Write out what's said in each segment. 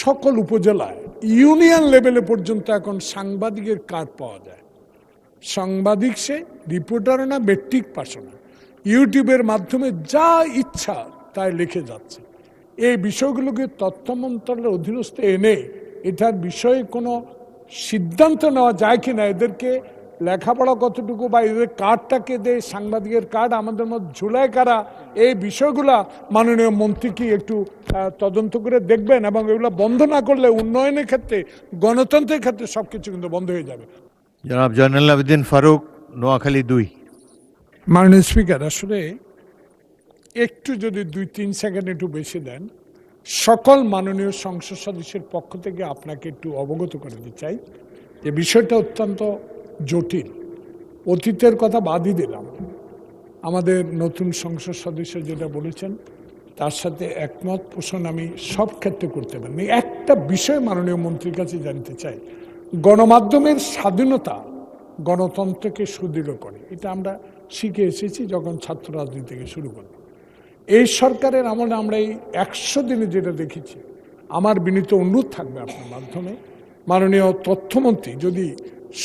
সকল উপজেলায় ইউনিয়ন লেভেলে পর্যন্ত এখন সাংবাদিকের কার্ড পাওয়া যায়। সাংবাদিক সে রিপোর্টারও না, ব্যক্তিক পাশও না, ইউটিউবের মাধ্যমে যা ইচ্ছা তাই লিখে যাচ্ছে। এই বিষয়গুলোকে তথ্য মন্ত্রণালয়ের অধীনস্থ এনে এটার বিষয়ে কোনো সিদ্ধান্ত নেওয়া যায় কিনা, এদেরকে লেখাপড়া কতটুকু বা এদের কার্ডটাকে দেয়, সাংবাদিকের কার্ড আমাদের মধ্যে ঝুলায় কারা, এই বিষয়গুলা মাননীয় মন্ত্রী কি একটু তদন্ত করে দেখবেন, এবং এগুলো বন্ধ না করলে উন্নয়নের ক্ষেত্রে, গণতন্ত্রের ক্ষেত্রে সব কিছু কিন্তু বন্ধ হয়ে যাবে। জনাব জয়নুল আবেদিন ফারুক, নোয়াখালী 2। মাননীয় স্পিকার, আসলে একটু যদি 2-3 সেকেন্ড একটু বেশি দেন, সকল মাননীয় সংসদ সদস্যের পক্ষ থেকে আপনাকে একটু অবগত করে দিতে চাই যে বিষয়টা অত্যন্ত জটিল। অতীতের কথা বাদই দিলাম, আমাদের নতুন সংসদ সদস্য যেটা বলেছেন তার সাথে একমত পোষণ আমি সব ক্ষেত্রে করতে পারি। একটা বিষয় মাননীয় মন্ত্রীর কাছে জানতে চাই, গণমাধ্যমের স্বাধীনতা গণতন্ত্রকে সুদৃঢ় করে, এটা আমরা শিখে এসেছি যখন ছাত্র রাজনীতি থেকে শুরু করলাম। এই সরকারের আমলে আমরা এই 100 দিনে যেটা দেখেছি, আমার বিনীত অনুরোধ থাকবে আপনার মাধ্যমে মাননীয় তথ্যমন্ত্রী, যদি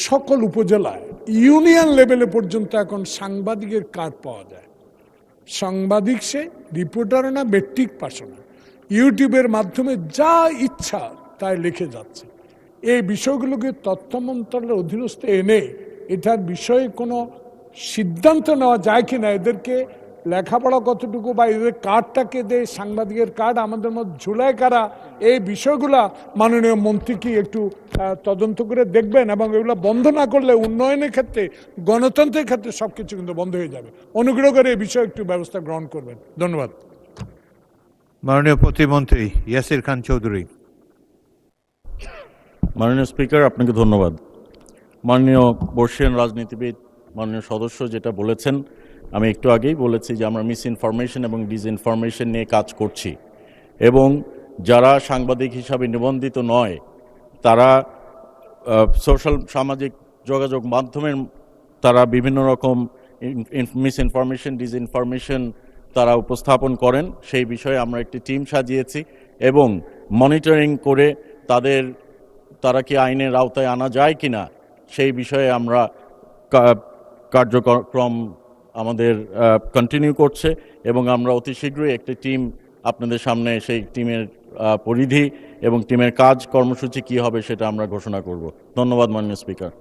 সকল উপজেলায় ইউনিয়ন লেভেলে পর্যন্ত এখন সাংবাদিকের কার্ড পাওয়া যায়, সাংবাদিক সে রিপোর্টারও না, ব্যক্তিক পাশও না, ইউটিউবের মাধ্যমে যা ইচ্ছা তাই লিখে যাচ্ছে। এই বিষয়গুলোকে তথ্য মন্ত্রণালয়ের অধীনস্থ এনে এটার বিষয়ে কোনো সিদ্ধান্ত নেওয়া যায় কিনা, এদেরকে লেখাপড়া কতটুকু বা এদের কার্ডটাকে দেয়, সাংবাদিকের কার্ড আমাদের মধ্যে ঝুলায় কারা, এই বিষয়গুলা মাননীয় মন্ত্রী কি একটু তদন্ত করে দেখবেন, এবং এগুলো বন্ধ না করলে উন্নয়নের ক্ষেত্রে, গণতন্ত্রের ক্ষেত্রে সব কিছু কিন্তু বন্ধ হয়ে যাবে। অনুগ্রহ করে এই বিষয়ে একটু ব্যবস্থা গ্রহণ করবেন। ধন্যবাদ। মাননীয় প্রতিমন্ত্রী ইয়াসির খান চৌধুরী। মাননীয় স্পিকার, আপনাকে ধন্যবাদ। মাননীয় বর্ষীয়ান রাজনীতিবিদ, মাননীয় সদস্য যেটা বলেছেন, আমি একটু আগেই বলেছি যে আমরা মিস ইনফরমেশন এবং ডিসইনফরমেশন নিয়ে কাজ করছি, এবং যারা সাংবাদিক হিসাবে নিবন্ধিত নয় তারা সামাজিক যোগাযোগ মাধ্যমের তারা বিভিন্ন রকম মিস ইনফরমেশন ডিসইনফরমেশন তারা উপস্থাপন করেন। সেই বিষয়ে আমরা একটি টিম সাজিয়েছি এবং মনিটরিং করে তারা কি আইনের আওতায় আনা যায় কিনা সেই বিষয়ে আমরা কার্যক্রম আমাদের কন্টিনিউ করছে, এবং আমরা অতি শীঘ্রই একটি টিম আপনাদের সামনে, সেই টিমের পরিধি এবং টিমের কাজ কর্মসূচি কি হবে সেটা আমরা ঘোষণা করব। ধন্যবাদ মাননীয় স্পিকার।